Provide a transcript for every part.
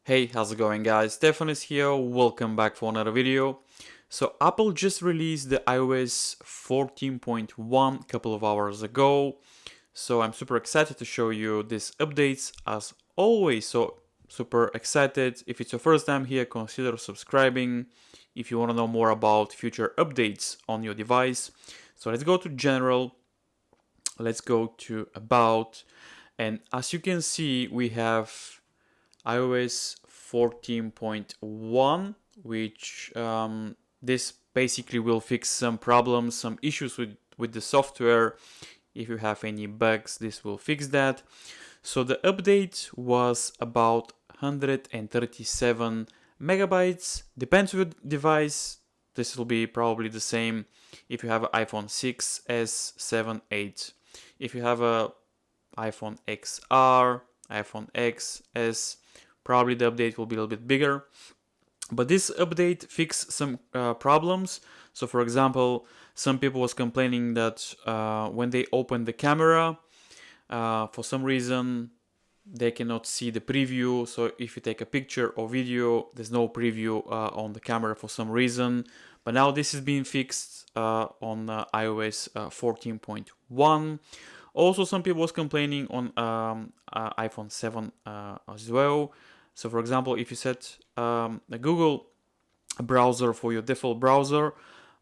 Hey, how's it going guys? Stefan is here, welcome back for another video. So Apple just released the iOS 14.1 a couple of hours ago. So I'm super excited to show you these updates as always. So super excited. If it's your first time here, consider subscribing if you want to know more about future updates on your device. So let's go to general, let's go to about, and as you can see we have iOS 14.1, which this basically will fix some problems, some issues with the software. If you have any bugs, this will fix that. So the update was about 137 megabytes. Depends on your device. This will be probably the same if you have an iPhone 6s, 7, 8. If you have a iPhone XR, iPhone XS, probably the update will be a little bit bigger. But this update fixed some problems. So for example, some people was complaining that when they open the camera, for some reason they cannot see the preview. So if you take a picture or video, there's no preview on the camera for some reason. But now this is being fixed on iOS 14.1. Also, some people was complaining on iPhone 7 as well. So for example, if you set a Google browser for your default browser,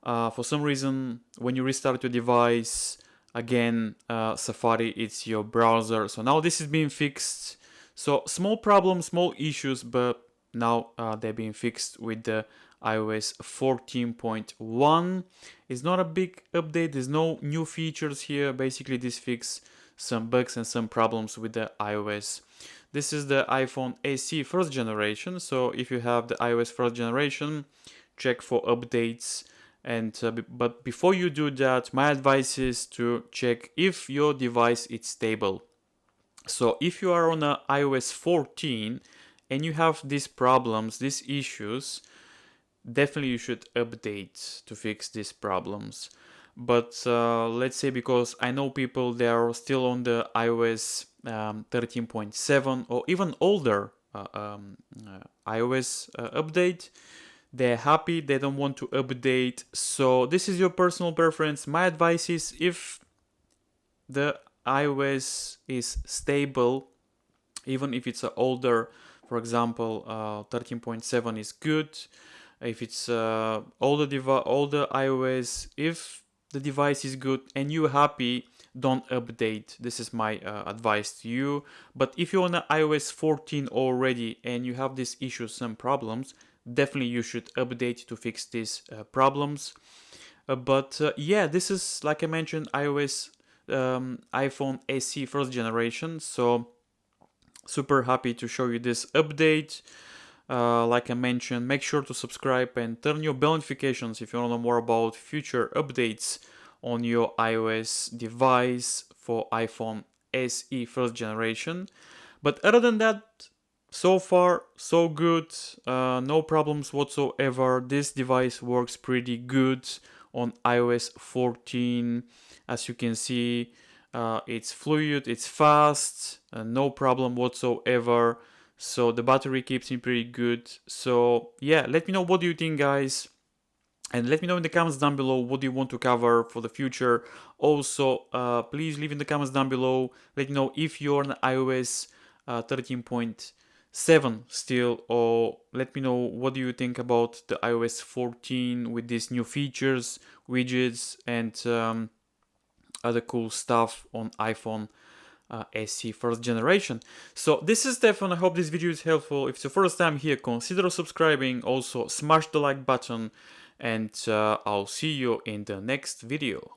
for some reason, when you restart your device, again, Safari, it's your browser. So now this is being fixed. So small problems, small issues, but now they're being fixed with the iOS 14.1. It's not a big update. There's no new features here. Basically, this fixes some bugs and some problems with the iOS. This is the iPhone SE first generation. So if you have the iOS first generation, check for updates. And but before you do that, my advice is to check if your device is stable. So if you are on a iOS 14 and you have these problems, these issues, definitely you should update to fix these problems. But let's say, because I know people, they are still on the iOS 13.7 or even older iOS update. They're happy, they don't want to update. So this is your personal preference. My advice is, if the iOS is stable, even if it's older, for example, 13.7 is good. If it's older iOS, if the device is good and you're happy, don't update. This is my advice to you. But if you're on iOS 14 already and you have these issues, some problems, definitely you should update to fix these problems. But yeah, this is, like I mentioned, iOS iPhone SE first generation. So super happy to show you this update. Like I mentioned, make sure to subscribe and turn your bell notifications if you want to know more about future updates on your iOS device for iPhone SE first generation. But other than that, so far so good. No problems whatsoever. This device works pretty good on iOS 14. As you can see, it's fluid, it's fast, no problem whatsoever. So the battery keeps me pretty good. So yeah, let me know what do you think, guys, and let me know in the comments down below what do you want to cover for the future. Also, please leave in the comments down below, let me know if you're on iOS 13.7 still, or let me know what do you think about the iOS 14 with these new features, widgets, and other cool stuff on iPhone SE first generation. So this is Stefan. I hope this video is helpful. If it's your first time here, consider subscribing. Also, smash the like button, and I'll see you in the next video.